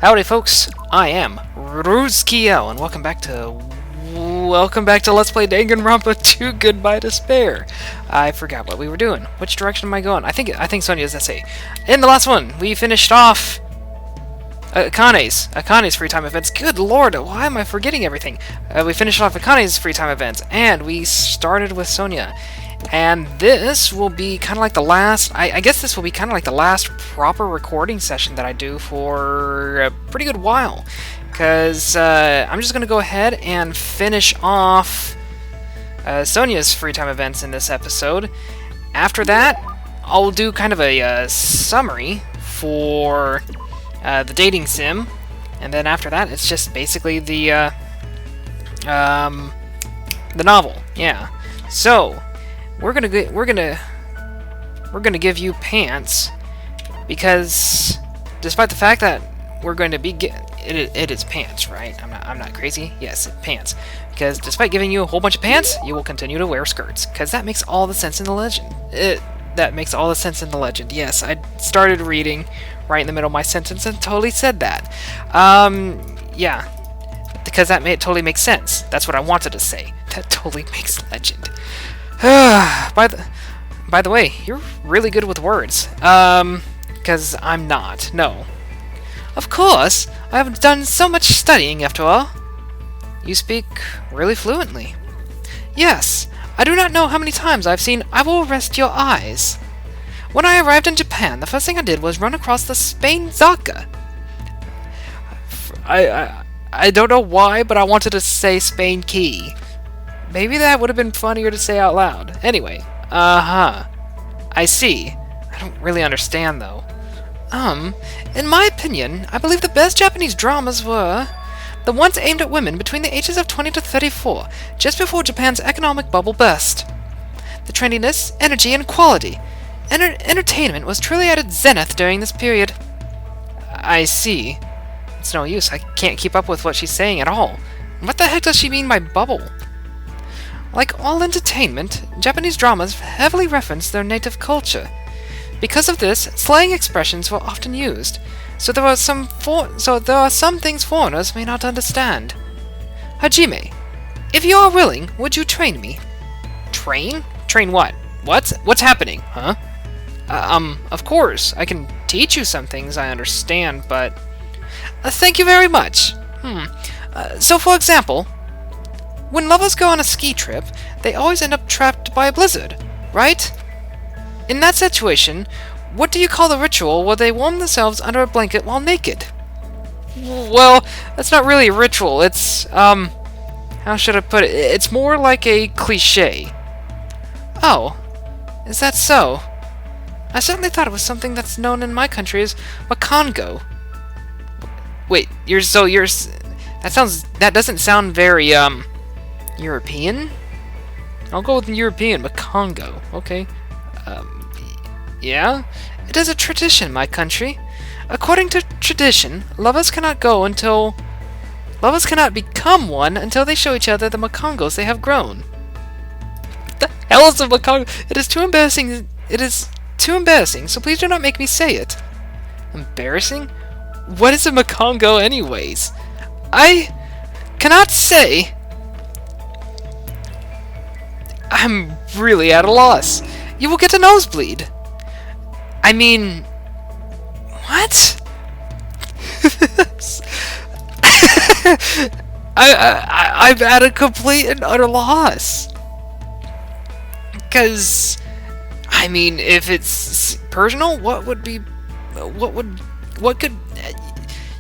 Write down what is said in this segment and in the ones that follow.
Howdy, folks. I am Ruzkiel, and welcome back to Let's Play Danganronpa 2 Goodbye Despair. I forgot what we were doing. Which direction am I going? I think Sonia's essay. In the last one, we finished off Akane's free time events. Good lord, why am I forgetting everything? We finished off Akane's free time events, and we started with Sonia. And this will be kind of like the last, I guess this will be kind of like the last proper recording session that I do for a pretty good while. Because I'm just going to go ahead and finish off Sonia's free time events in this episode. After that, I'll do kind of a summary for the dating sim. And then after that, it's just basically the novel. Yeah. So we're gonna give you pants because, despite the fact that we're going to be it is pants, right? I'm not crazy. Yes, pants. Because despite giving you a whole bunch of pants, you will continue to wear skirts. Because that makes all the sense in the legend. That makes all the sense in the legend. Yes, I started reading right in the middle of my sentence and totally said that. Yeah, because that totally makes sense. That's what I wanted to say. That totally makes legend. By the way, you're really good with words. Because I'm not. No. Of course, I have done so much studying after all. You speak really fluently. Yes, I do not know how many times I've seen "I will rest your eyes." When I arrived in Japan, the first thing I did was run across the Spain Zaka. I don't know why, but I wanted to say Spain Key. Maybe that would have been funnier to say out loud. Anyway, I see. I don't really understand, though. In my opinion, I believe the best Japanese dramas were the ones aimed at women between the ages of 20 to 34, just before Japan's economic bubble burst. The trendiness, energy, and quality. Entertainment was truly at its zenith during this period. I see. It's no use. I can't keep up with what she's saying at all. What the heck does she mean by bubble? Like all entertainment, Japanese dramas heavily reference their native culture. Because of this, slang expressions were often used, so there are some things foreigners may not understand. Hajime, if you are willing, would you train me? Train? Train what? What's happening? Huh? Of course, I can teach you some things I understand, but thank you very much. So for example, when lovers go on a ski trip, they always end up trapped by a blizzard, right? In that situation, what do you call the ritual where they warm themselves under a blanket while naked? Well, that's not really a ritual. It's, how should I put it? It's more like a cliché. Oh, is that so? I certainly thought it was something that's known in my country as makongo. Wait, that doesn't sound very, European? I'll go with European, makongo. Okay. Yeah? It is a tradition in my country. According to tradition, lovers cannot become one until they show each other the makongos they have grown. What the hell is a makongo? It is too embarrassing, so please do not make me say it. Embarrassing? What is a makongo anyways? I cannot say. I'm really at a loss. You will get a nosebleed. I mean, what? I'm at a complete and utter loss. Because, I mean, if it's personal,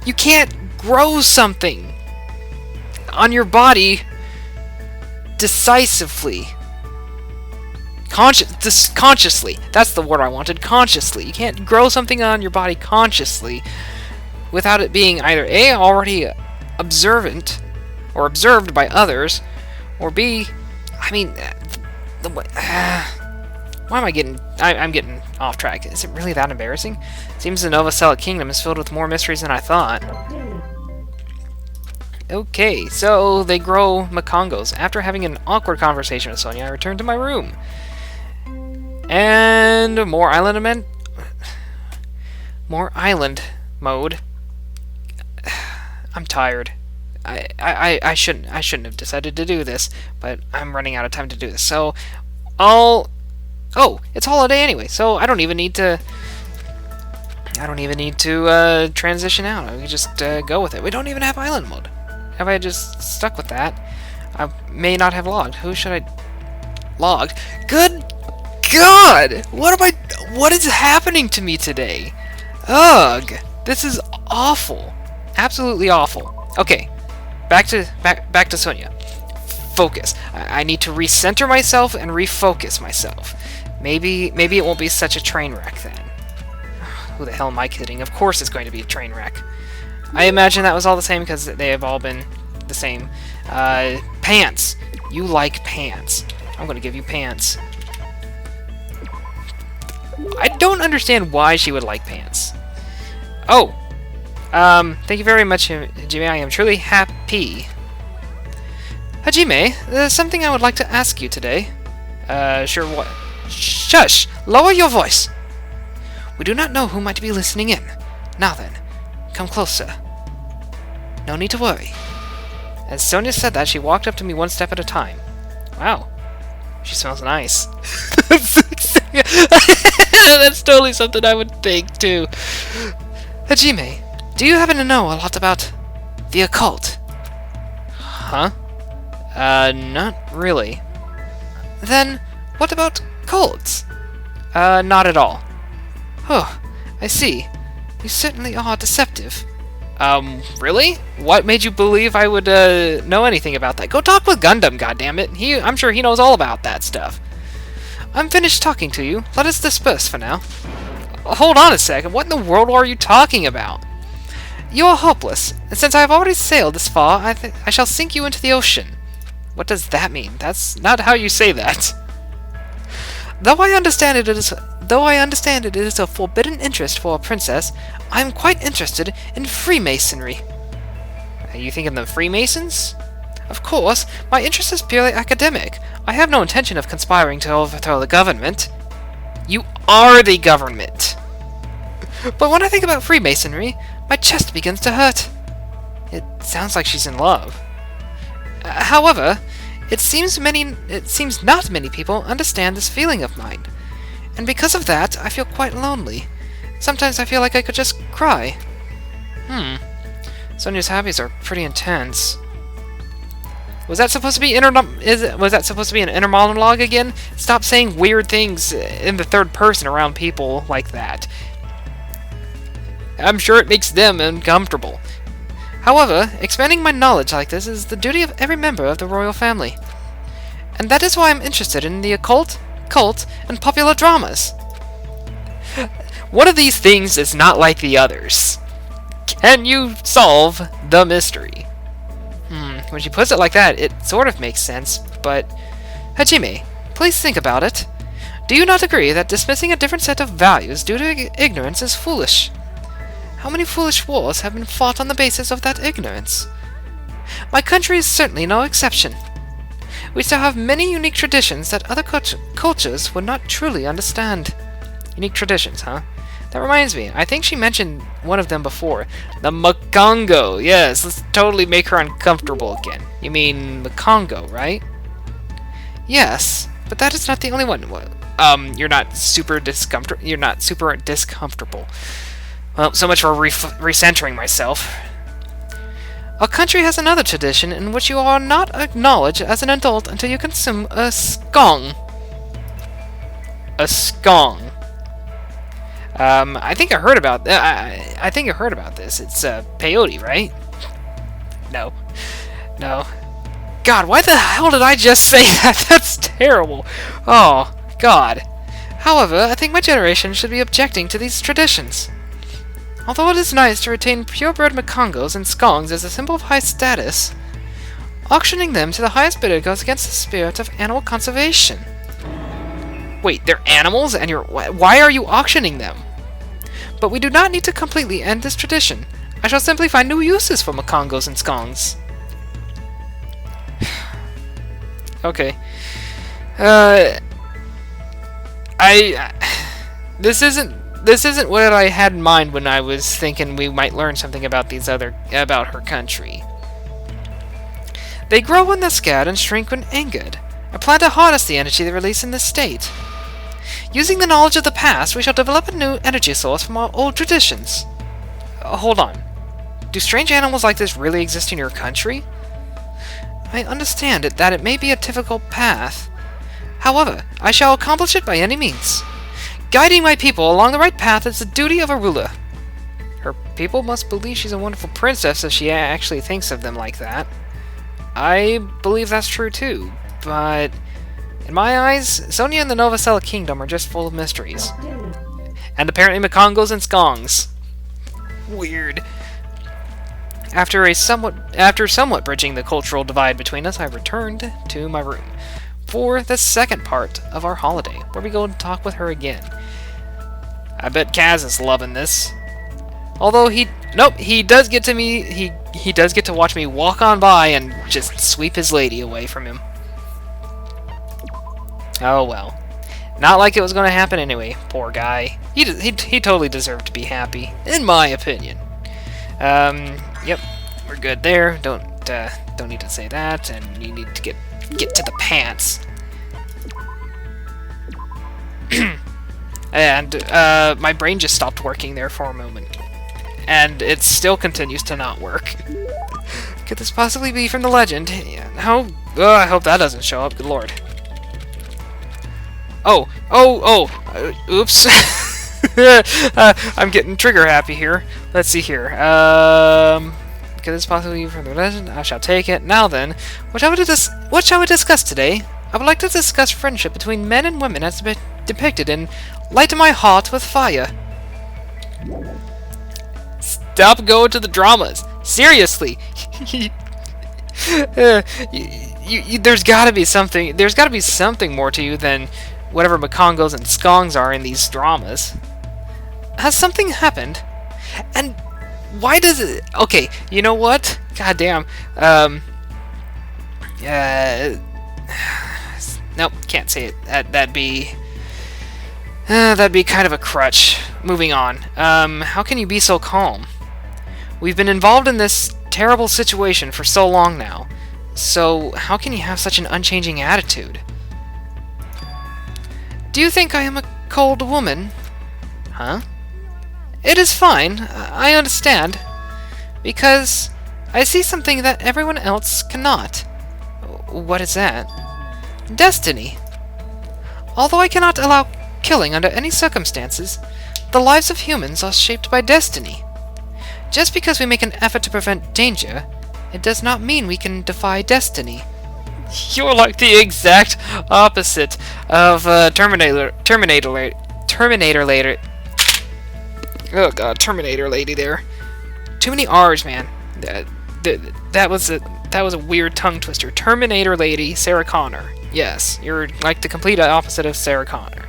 you can't grow something on your body decisively. Consciously. That's the word I wanted. Consciously. You can't grow something on your body consciously without it being either A, already observant or observed by others, or B, I mean, why am I getting... I'm getting off track. Is it really that embarrassing? Seems the Novacelic Kingdom is filled with more mysteries than I thought. Okay, so they grow makongos. After having an awkward conversation with Sonia, I return to my room. And more island mode. I'm tired. I shouldn't have decided to do this, but I'm running out of time to do this. So I'll oh, it's holiday anyway, so I don't even need to transition out. We can just go with it. We don't even have island mode. Have I just stuck with that? I may not have logged. Who should I log? Good God! What is happening to me today? Ugh! This is awful. Absolutely awful. Okay, back to Sonia. Focus. I need to recenter myself and refocus myself. Maybe it won't be such a train wreck then. Who the hell am I kidding? Of course it's going to be a train wreck. I imagine that was all the same because they have all been the same. Pants. You like pants. I'm going to give you pants. I don't understand why she would like pants. Oh. Thank you very much, Hajime. I am truly happy. Hajime, there's something I would like to ask you today. Sure, what? Shush! Lower your voice! We do not know who might be listening in. Now then, come closer. No need to worry. As Sonia said that, she walked up to me one step at a time. Wow. She smells nice. That's totally something I would think, too. Hajime, do you happen to know a lot about the occult? Huh? Not really. Then, what about cults? Not at all. Oh, I see. You certainly are deceptive. Really? What made you believe I would, know anything about that? Go talk with Gundam, goddammit. I'm sure he knows all about that stuff. I'm finished talking to you. Let us disperse for now. Hold on a second. What in the world are you talking about? You are hopeless, and since I have already sailed this far, I shall sink you into the ocean. What does that mean? That's not how you say that. Though I understand it is a forbidden interest for a princess, I am quite interested in Freemasonry. Are you thinking the Freemasons? Of course, my interest is purely academic. I have no intention of conspiring to overthrow the government. You are the government! But when I think about Freemasonry, my chest begins to hurt. It sounds like she's in love. However, it seems not many people understand this feeling of mine. And because of that, I feel quite lonely. Sometimes I feel like I could just cry. Sonia's hobbies are pretty intense. Was that supposed to be an inner monologue again? Stop saying weird things in the third person around people like that. I'm sure it makes them uncomfortable. However, expanding my knowledge like this is the duty of every member of the royal family. And that is why I'm interested in the occult, cult, and popular dramas. One of these things is not like the others. Can you solve the mystery? When she puts it like that, it sort of makes sense, but... Hajime, please think about it. Do you not agree that dismissing a different set of values due to ignorance is foolish? How many foolish wars have been fought on the basis of that ignorance? My country is certainly no exception. We still have many unique traditions that other cultures would not truly understand. Unique traditions, huh? That reminds me, I think she mentioned one of them before. The Makongo. Yes, let's totally make her uncomfortable again. You mean Makongo, right? Yes, but that is not the only one. You're not super discomfortable. Well, so much for recentering myself. Our country has another tradition in which you are not acknowledged as an adult until you consume a scone. A scone. I think I heard about I think I heard about this. It's peyote, right? No. God, why the hell did I just say that? That's terrible. Oh, God. However, I think my generation should be objecting to these traditions. Although it is nice to retain purebred Makongos and skongs as a symbol of high status, auctioning them to the highest bidder goes against the spirit of animal conservation. Wait, they're animals, and why are you auctioning them? But we do not need to completely end this tradition. I shall simply find new uses for Makongos and skongs. Okay. This this isn't what I had in mind when I was thinking we might learn something about about her country. They grow when they're scared and shrink when angered. I plan to harness the energy they release in this state. Using the knowledge of the past, we shall develop a new energy source from our old traditions. Hold on. Do strange animals like this really exist in your country? I understand that it may be a difficult path. However, I shall accomplish it by any means. Guiding my people along the right path is the duty of a ruler. Her people must believe she's a wonderful princess if she actually thinks of them like that. I believe that's true too, but in my eyes, Sonia and the Novacella Kingdom are just full of mysteries. And apparently Makongos and Skongs. Weird. After somewhat bridging the cultural divide between us, I returned to my room for the second part of our holiday, where we go and talk with her again. I bet Kaz is loving this. Although he does get to watch me walk on by and just sweep his lady away from him. Oh well. Not like it was going to happen anyway, poor guy. He totally deserved to be happy, in my opinion. Yep, we're good there. Don't need to say that, and you need to get to the pants. And my brain just stopped working there for a moment, and it still continues to not work. Could this possibly be from the legend? How? I hope that doesn't show up. Good lord. Oops. I'm getting trigger happy here. Let's see here. Could this possibly be from the legend? I shall take it. Now then, what shall we discuss today? I would like to discuss friendship between men and women as depicted in Light My Heart with Fire. Stop going to the dramas. Seriously. There's gotta be something. There's gotta be something more to you than whatever Makongos and Skongs are in these dramas. Has something happened? And why does it... Okay, you know what? God damn. Nope, can't say it. That'd be kind of a crutch. Moving on. How can you be so calm? We've been involved in this terrible situation for so long now. So, how can you have such an unchanging attitude? Do you think I am a cold woman? Huh? It is fine, I understand. Because I see something that everyone else cannot. What is that? Destiny. Although I cannot allow killing under any circumstances, the lives of humans are shaped by destiny. Just because we make an effort to prevent danger, it does not mean we can defy destiny. You're like the exact opposite of Terminator later. Oh god, Terminator lady there. Too many R's, man. That was a weird tongue twister. Terminator lady, Sarah Connor. Yes, you're like the complete opposite of Sarah Connor.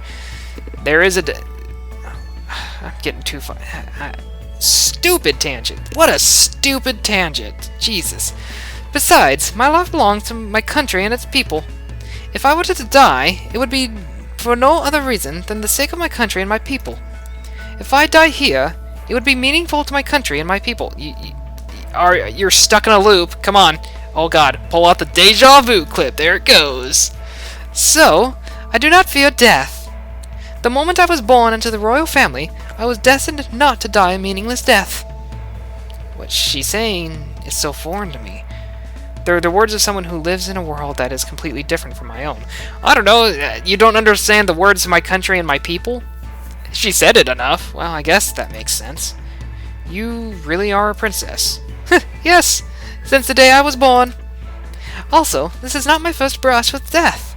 There is I'm getting too far. Stupid tangent. What a stupid tangent. Jesus. Besides, my life belongs to my country and its people. If I were to die, it would be for no other reason than the sake of my country and my people. If I die here, it would be meaningful to my country and my people. You're stuck in a loop. Come on. Oh god, pull out the deja vu clip. There it goes. So, I do not fear death. The moment I was born into the royal family, I was destined not to die a meaningless death. What she's saying is so foreign to me. They're the words of someone who lives in a world that is completely different from my own. I don't know, you don't understand the words of my country and my people? She said it enough. Well, I guess that makes sense. You really are a princess. Yes, since the day I was born. Also, this is not my first brush with death.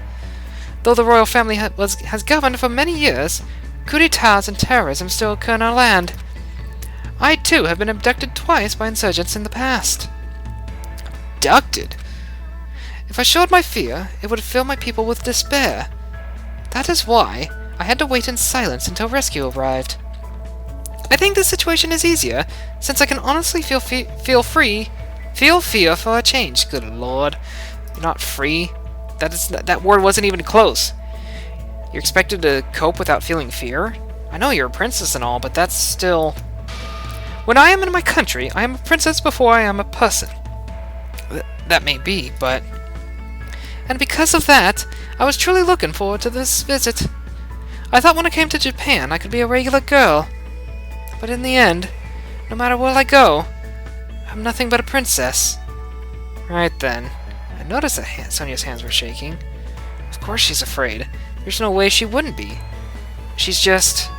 Though the royal family has governed for many years, coup d'etats and terrorism still occur in our land. I, too, have been abducted twice by insurgents in the past. Abducted? If I showed my fear, it would fill my people with despair. That is why I had to wait in silence until rescue arrived. I think this situation is easier, since I can honestly feel fear for a change. Good lord. You're not free. That word wasn't even close. You're expected to cope without feeling fear? I know you're a princess and all, but that's still... When I am in my country, I am a princess before I am a person. That may be, but... And because of that, I was truly looking forward to this visit. I thought when I came to Japan, I could be a regular girl. But in the end, no matter where I go, I'm nothing but a princess. Right then. I noticed that Sonia's hands were shaking. Of course she's afraid. There's no way she wouldn't be. She's just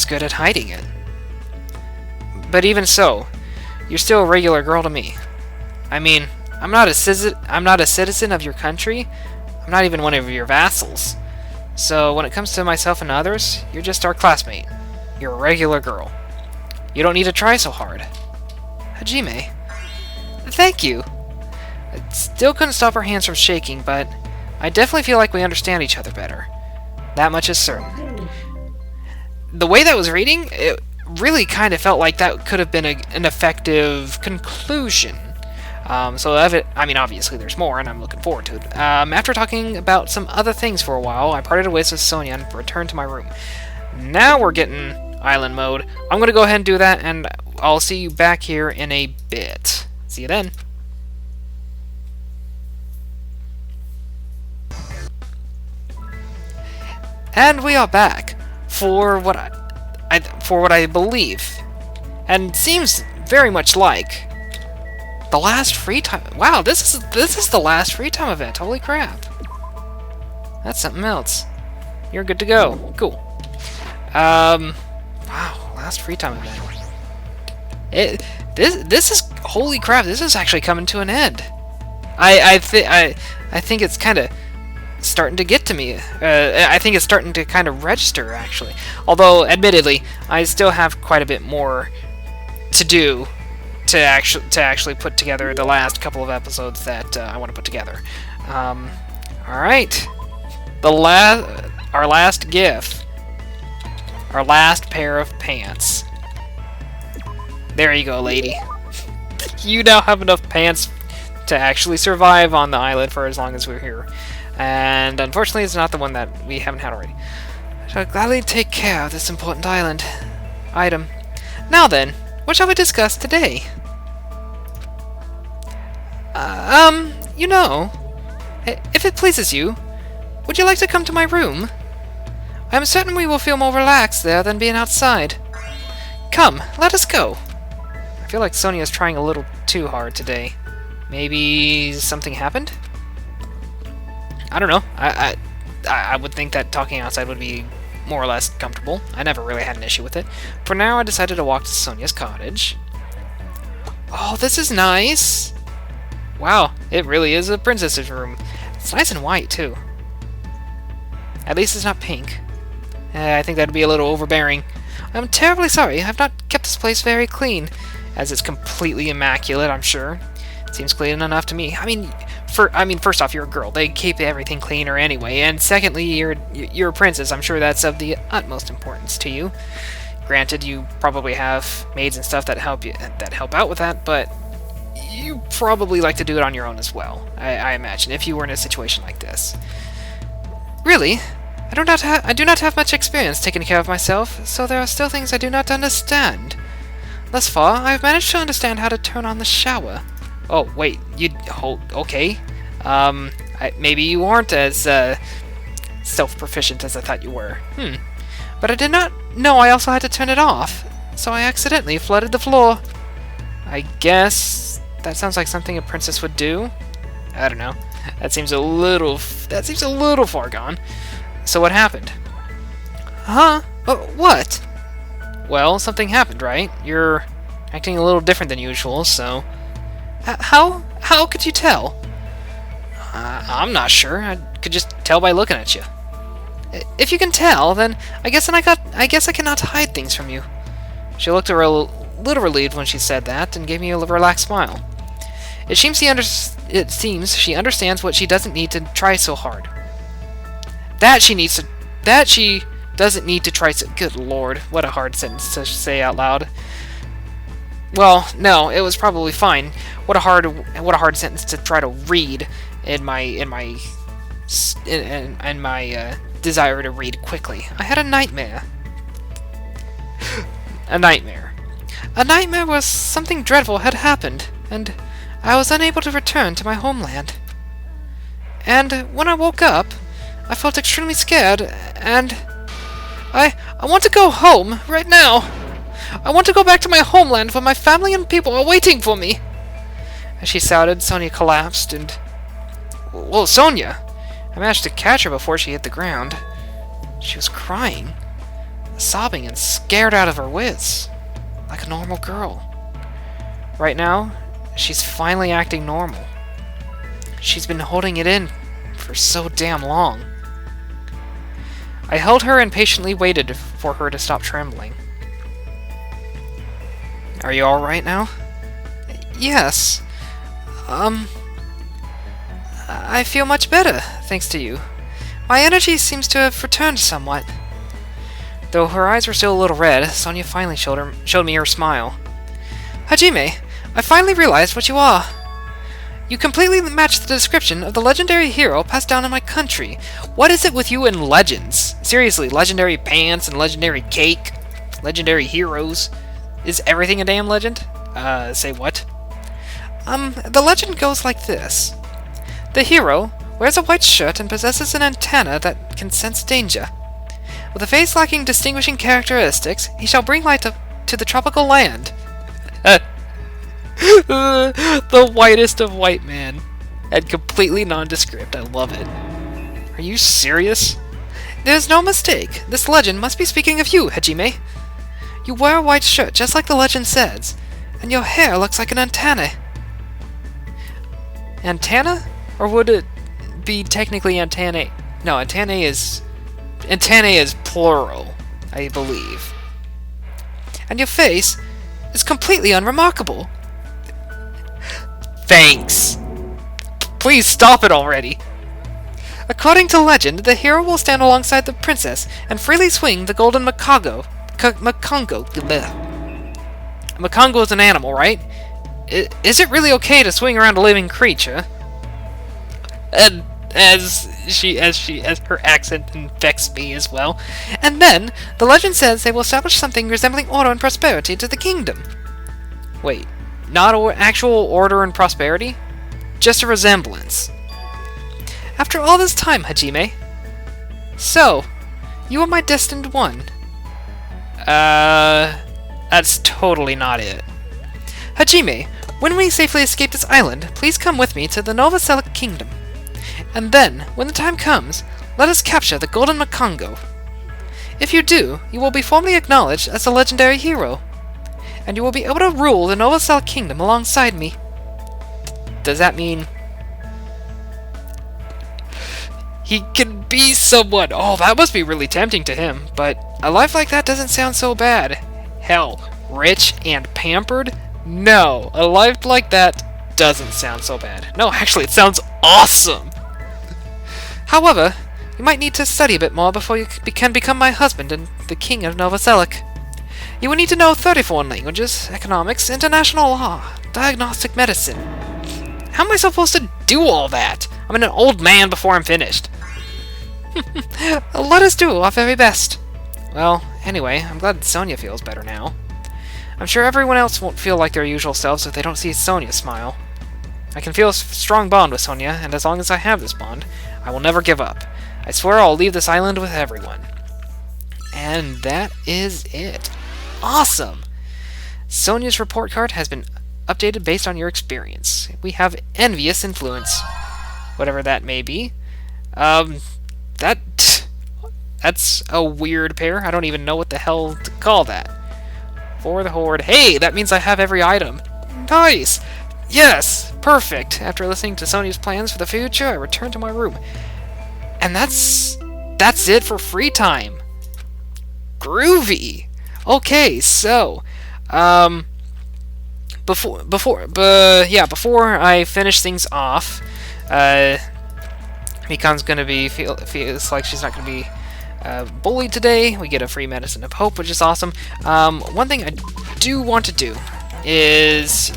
good at hiding it. But even so, you're still a regular girl to me. I mean, I'm not a citizen of your country. I'm not even one of your vassals. So when it comes to myself and others, you're just our classmate. You're a regular girl. You don't need to try so hard. Hajime. Thank you. I still couldn't stop her hands from shaking, but I definitely feel like we understand each other better. That much is certain. The way that was reading, it really kind of felt like that could have been an effective conclusion. I mean, obviously there's more, and I'm looking forward to it. After talking about some other things for a while, I parted ways with Sonia and returned to my room. Now we're getting island mode. I'm going to go ahead and do that, and I'll see you back here in a bit. See you then. And we are back for what I believe, and seems very much like the last free time. Wow, this is the last free time event. Holy crap! That's something else. You're good to go. Cool. Wow, last free time event. This is holy crap. This is actually coming to an end. I think it's kind of starting to get to me. I think it's starting to kind of register, actually. Although, admittedly, I still have quite a bit more to do to actually put together the last couple of episodes that I want to put together. All right, our last gift, our last pair of pants. There you go, lady. You now have enough pants to actually survive on the island for as long as we're here. And unfortunately, it's not the one that we haven't had already. I shall gladly take care of this important item. Now then, what shall we discuss today? You know, if it pleases you, would you like to come to my room? I am certain we will feel more relaxed there than being outside. Come, let us go. I feel like Sonia's trying a little too hard today. Maybe something happened? I don't know. I would think that talking outside would be more or less comfortable. I never really had an issue with it. For now, I decided to walk to Sonia's cottage. Oh, this is nice! Wow, it really is a princess's room. It's nice and white, too. At least it's not pink. I think that'd be a little overbearing. I'm terribly sorry. I've not kept this place very clean, as it's completely immaculate, I'm sure. It seems clean enough to me. I mean, first off, you're a girl. They keep everything cleaner anyway. And secondly, you're a princess. I'm sure that's of the utmost importance to you. Granted, you probably have maids and stuff that help out with that, but you probably like to do it on your own as well. I imagine, if you were in a situation like this. Really? I do not have much experience taking care of myself, so there are still things I do not understand. Thus far, I have managed to understand how to turn on the shower. Oh, wait, okay. Maybe you aren't as, self-proficient as I thought you were. But I did not know I also had to turn it off, so I accidentally flooded the floor. I guess that sounds like something a princess would do. I don't know. That seems a little far gone. So what happened? Huh? What? Well, something happened, right? You're acting a little different than usual, so... How could you tell? I'm not sure. I could just tell by looking at you. If you can tell, then I guess I cannot hide things from you. She looked a little relieved when she said that, and gave me a relaxed smile. It seems she understands what she doesn't need to try so hard. That she doesn't need to try so... Good lord, what a hard sentence to say out loud. Well, no, it was probably fine. What a hard sentence to try to read in my desire to read quickly. I had a nightmare. A nightmare. A nightmare where something dreadful had happened, and I was unable to return to my homeland. And when I woke up, I felt extremely scared, and I want to go home right now. I want to go back to my homeland where my family and people are waiting for me. As she shouted, Sonia collapsed, and... Well, Sonia! I managed to catch her before she hit the ground. She was crying, sobbing, and scared out of her wits, like a normal girl. Right now, she's finally acting normal. She's been holding it in for so damn long. I held her and patiently waited for her to stop trembling. Are you alright now? Yes. I feel much better, thanks to you. My energy seems to have returned somewhat. Though her eyes were still a little red, Sonia finally showed me her smile. Hajime, I finally realized what you are. You completely match the description of the legendary hero passed down in my country. What is it with you and legends? Seriously, legendary pants and legendary cake? Legendary heroes? Is everything a damn legend? Say what? The legend goes like this. The hero wears a white shirt and possesses an antenna that can sense danger. With a face lacking distinguishing characteristics, he shall bring light to the tropical land. The whitest of white men. And completely nondescript. I love it. Are you serious? There's no mistake. This legend must be speaking of you, Hajime. You wear a white shirt just like the legend says, and your hair looks like an antenna. Antenna? Or would it be technically antennae? No, antennae is plural, I believe. And your face is completely unremarkable. Thanks. Please stop it already. According to legend, the hero will stand alongside the princess and freely swing the golden macongo. Macongo is an animal, right? Is it really okay to swing around a living creature? And as her accent infects me as well. And then, the legend says they will establish something resembling order and prosperity to the kingdom. Wait, not actual order and prosperity? Just a resemblance. After all this time, Hajime. So, you are my destined one. That's totally not it. Hajime, when we safely escape this island, please come with me to the Novoselic Kingdom. And then, when the time comes, let us capture the Golden Macongo. If you do, you will be formally acknowledged as a legendary hero, and you will be able to rule the Novoselic Kingdom alongside me. Does that mean he can be someone? Oh, that must be really tempting to him, but a life like that doesn't sound so bad. Hell, rich and pampered? No, a life like that doesn't sound so bad. No, actually, it sounds awesome! However, you might need to study a bit more before you can become my husband and the king of Novoselic. You will need to know 34 languages, economics, international law, diagnostic medicine. How am I supposed to do all that? I'm an old man before I'm finished. Let us do our very best. Well, anyway, I'm glad Sonia feels better now. I'm sure everyone else won't feel like their usual selves if they don't see Sonia smile. I can feel a strong bond with Sonia, and as long as I have this bond, I will never give up. I swear I'll leave this island with everyone. And that is it. Awesome! Sonia's report card has been updated based on your experience. We have envious influence. Whatever that may be. That's a weird pair. I don't even know what the hell to call that. For the Horde. Hey, that means I have every item. Nice! Yes! Perfect! After listening to Sonia's plans for the future, I return to my room. And that's it for free time. Groovy! Okay, so, before I finish things off, Mikan's gonna feels like she's not gonna be bullied today. We get a free medicine of hope, which is awesome. One thing I do want to do is,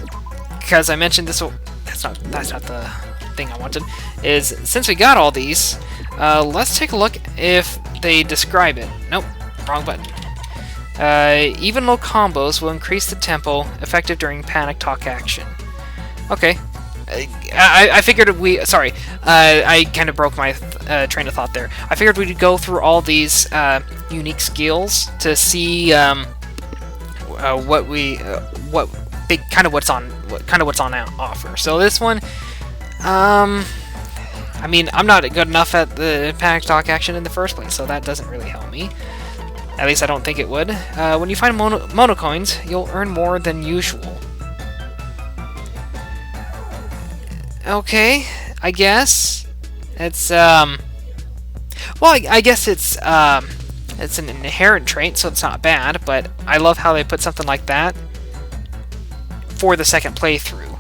because I mentioned this, that's not the thing I wanted, is since we got all these, Let's take a look if they describe it. Nope, wrong button. Even low combos will increase the tempo effective during panic talk action. Okay. I figured sorry, I kind of broke my train of thought there. I figured we'd go through all these unique skills to see what's on offer. So this one, I mean, I'm not good enough at the panic talk action in the first place, so that doesn't really help me. At least I don't think it would. When you find mono coins, you'll earn more than usual. Okay, I guess it's well, I guess it's an inherent trait, so it's not bad. But I love how they put something like that for the second playthrough,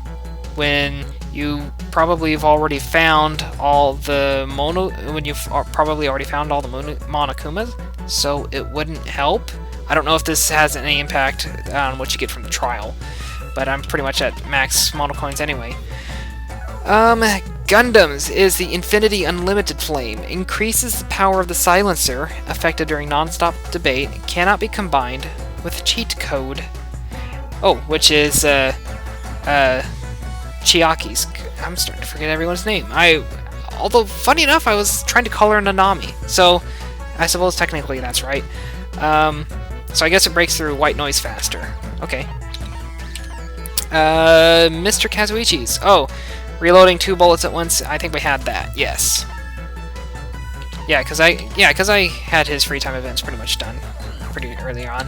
when you probably have already found all the Monokumas, so it wouldn't help. I don't know if this has any impact on what you get from the trial, but I'm pretty much at max mono coins anyway. Gundams is the Infinity Unlimited Flame. Increases the power of the silencer, affected during non-stop debate, cannot be combined with cheat code. Oh, which is, Chiaki's. I'm starting to forget everyone's name. Although, funny enough, I was trying to call her Nanami, so I suppose technically that's right. So I guess it breaks through white noise faster. Okay. Mr. Kazuichi's. Oh, reloading 2 bullets at once. I think we had that. Yes. Yeah, because I had his free time events pretty much done pretty early on.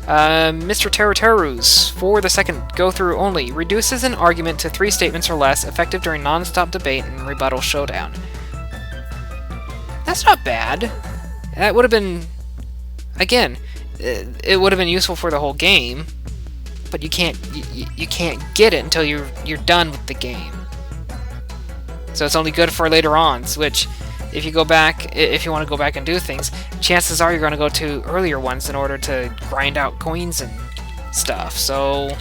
Mr. Teruteru's, for the second go-through only, reduces an argument to 3 statements or less, effective during non-stop debate and rebuttal showdown. That's not bad. That would have been, again, it would have been useful for the whole game, but you can't get it until you're done with the game. So it's only good for later on, which, if you want to go back and do things, chances are you're going to go to earlier ones in order to grind out coins and stuff. So,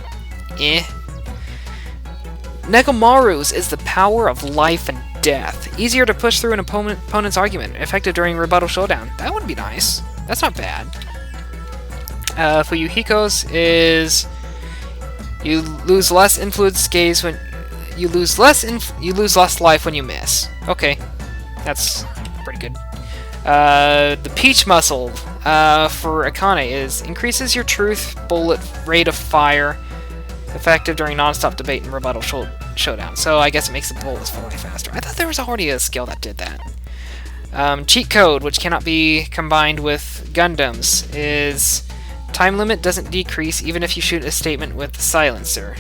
Nekomaru's is the power of life and death. Easier to push through an opponent's argument, effective during rebuttal showdown. That would be nice. That's not bad. Fuyuhiko's is you lose less influence gaze when you lose less life when you miss. Okay. That's pretty good. The Peach Muscle for Akane is increases your truth bullet rate of fire, effective during non-stop debate and rebuttal showdown. So I guess it makes the bullets fly faster. I thought there was already a skill that did that. Cheat Code, which cannot be combined with Gundams, is time limit doesn't decrease even if you shoot a statement with the silencer.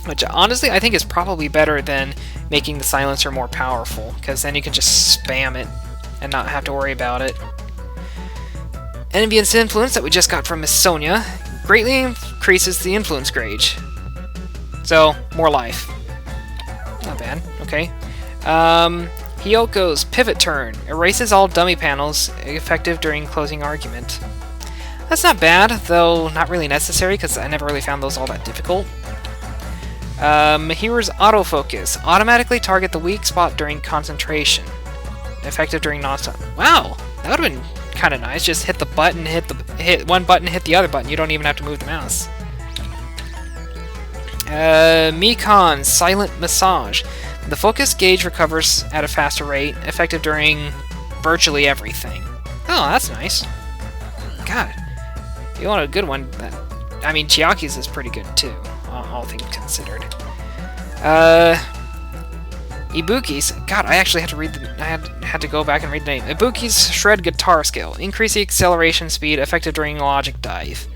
Which, honestly, I think is probably better than making the silencer more powerful, because then you can just spam it and not have to worry about it. Envious Influence that we just got from Miss Sonia greatly increases the influence gauge. So, more life. Not bad. Okay. Hyoko's Pivot Turn erases all dummy panels effective during closing argument. That's not bad, though not really necessary, because I never really found those all that difficult. Mahira's Autofocus. Automatically target the weak spot during concentration. Effective during non-stop. Wow! That would have been kind of nice. Just hit the button, hit one button, hit the other button. You don't even have to move the mouse. Mikon's Silent Massage. The focus gauge recovers at a faster rate, effective during virtually everything. Oh, that's nice. God. You want a good one. I mean, Chiaki's is pretty good, too. All things considered. Ibuki's. God, I actually had to read I had to go back and read the name. Ibuki's Shred Guitar Skill. Increase the acceleration speed effective during logic dive.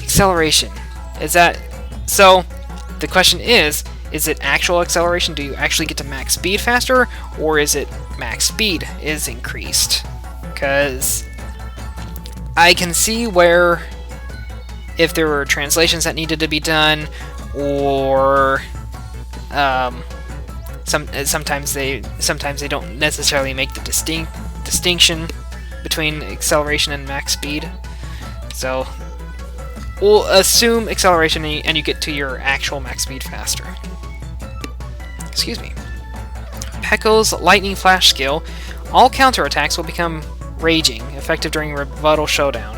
Acceleration. Is that... So, the question is it actual acceleration? Do you actually get to max speed faster? Or is it max speed is increased? Because I can see where... if there were translations that needed to be done, or sometimes they don't necessarily make the distinction between acceleration and max speed. So we'll assume acceleration and you get to your actual max speed faster. Excuse me. Hecko's Lightning Flash skill, all counterattacks will become raging, effective during Rebuttal Showdown.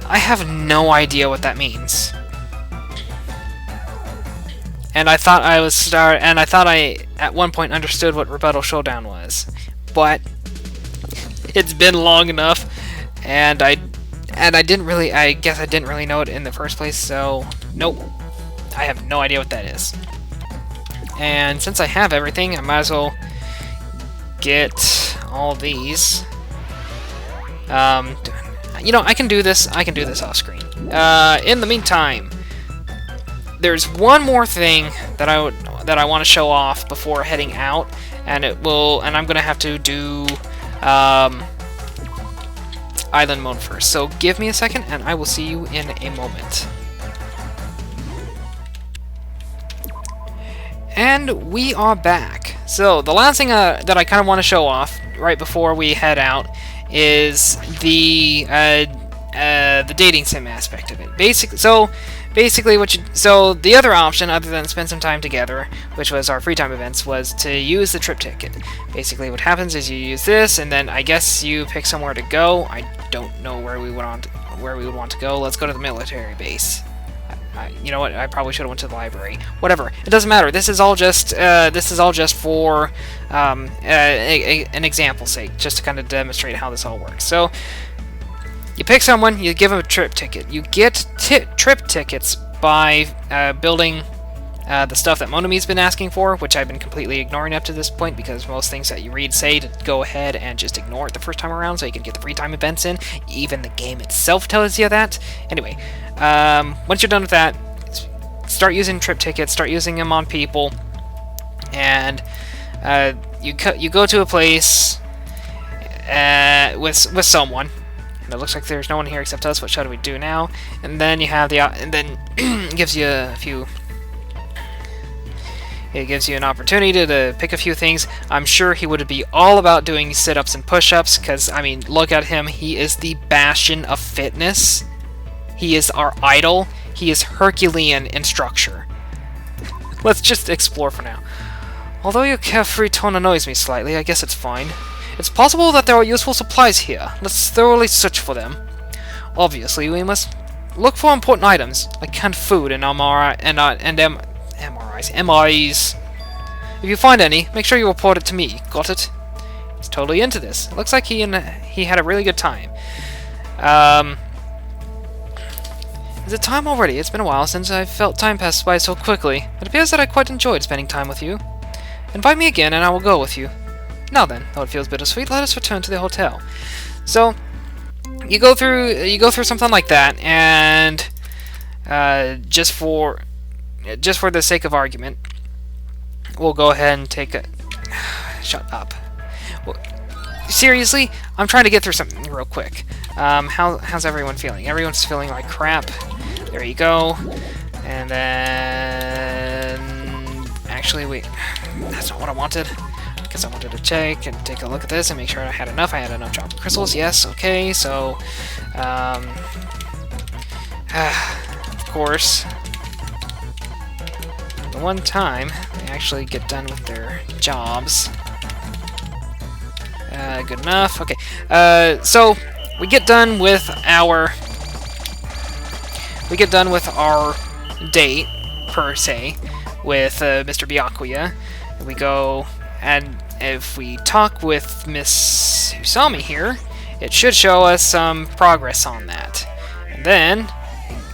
I have no idea what that means. And I thought I at one point understood what Rebuttal Showdown was. But it's been long enough, and I guess I didn't really know it in the first place, so nope. I have no idea what that is. And since I have everything, I might as well get all these. You know, I can do this off screen. In the meantime, there's one more thing that I want to show off before heading out, and I'm gonna have to do island mode first. So give me a second, and I will see you in a moment. And we are back. So the last thing that I kind of want to show off right before we head out is the dating sim aspect of it. Basically, the other option other than spend some time together, which was our free time events, was to use the trip ticket. Basically, what happens is you use this, and then I guess you pick somewhere to go. I don't know where we would want to go. Let's go to the military base. You know what? I probably should have went to the library. Whatever. It doesn't matter. This is all just for an example's sake, just to kind of demonstrate how this all works. So you pick someone, you give them a trip ticket. You get trip tickets by building the stuff that Monami's been asking for, which I've been completely ignoring up to this point because most things that you read say to go ahead and just ignore it the first time around so you can get the free time events in. Even the game itself tells you that. Anyway, once you're done with that, start using trip tickets, start using them on people, and you go to a place with someone. And it looks like there's no one here except us. What shall we do now? And then you have it gives you a few. It gives you an opportunity to pick a few things. I'm sure he would be all about doing sit-ups and push-ups, because, I mean, look at him. He is the bastion of fitness. He is our idol. He is Herculean in structure. Let's just explore for now. Although your carefree tone annoys me slightly, I guess it's fine. It's possible that there are useful supplies here. Let's thoroughly search for them. Obviously, we must look for important items, like canned food and MRIs. If you find any, make sure you report it to me. Got it? He's totally into this. It looks like he had a really good time. Is it time already? It's been a while since I've felt time pass by so quickly. It appears that I quite enjoyed spending time with you. Invite me again and I will go with you. Now then, though it feels bittersweet, let us return to the hotel. So, you go through something like that, and just for the sake of argument, we'll go ahead and take a... Shut up. Well, seriously, I'm trying to get through something real quick. How's everyone feeling? Everyone's feeling like crap. There you go. And then... Actually, wait. That's not what I wanted. Because I wanted to check and take a look at this and make sure I had enough. I had enough chocolate crystals. Yes, okay, so... of course... The one time they actually get done with their jobs. Good enough. Okay. So we get done with our date per se with Mr. Byakuya. We go, and if we talk with Miss Usami here, it should show us some progress on that. And then,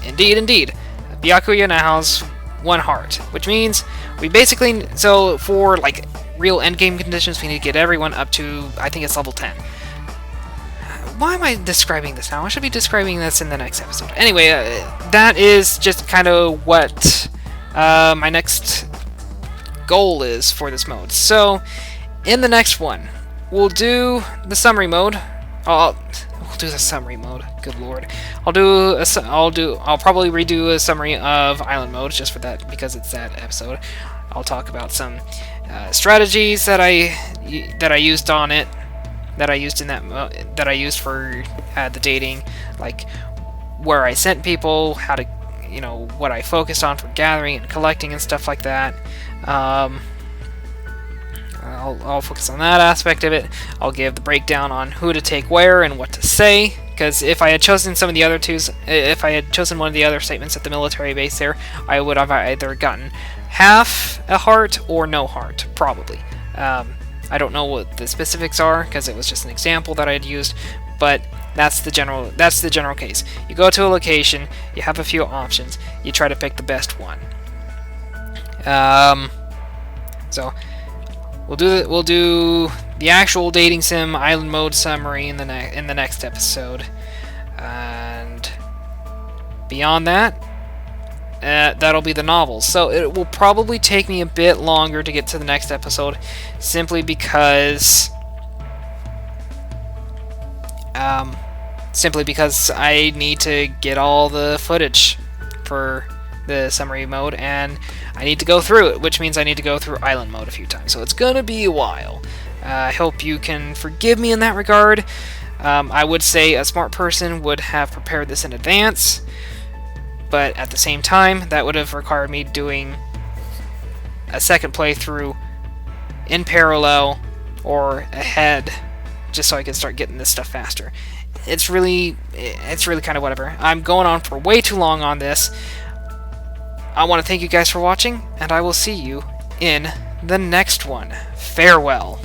indeed, Byakuya now has 1 heart, which means we basically, so for like real endgame conditions, we need to get everyone up to, I think it's level 10. Why am I describing this now? I should be describing this in the next episode. Anyway, that is just kind of what my next goal is for this mode. So, in the next one, we'll do the summary mode. We'll do the summary mode. Good lord. I'll probably redo a summary of island mode just for that, because it's that episode. I'll talk about some strategies that I used on it, that I used for the dating, like where I sent people, how to, what I focused on for gathering and collecting and stuff like that. I'll focus on that aspect of it. I'll give the breakdown on who to take where and what to say, because if I had chosen some of the other twos, if I had chosen one of the other statements at the military base there, I would have either gotten half a heart or no heart, probably. I don't know what the specifics are, because it was just an example that I had used, but that's the general case. You go to a location, you have a few options, you try to pick the best one. So we'll do the actual dating sim island mode summary in the next episode, and beyond that, that'll be the novels. So it will probably take me a bit longer to get to the next episode, simply because I need to get all the footage for the summary mode, and I need to go through it, which means I need to go through island mode a few times, so it's gonna be a while. I hope you can forgive me in that regard. I would say a smart person would have prepared this in advance, but at the same time, that would have required me doing a second playthrough in parallel or ahead, just so I could start getting this stuff faster. It's really kind of whatever. I'm going on for way too long on this. I want to thank you guys for watching, and I will see you in the next one. Farewell.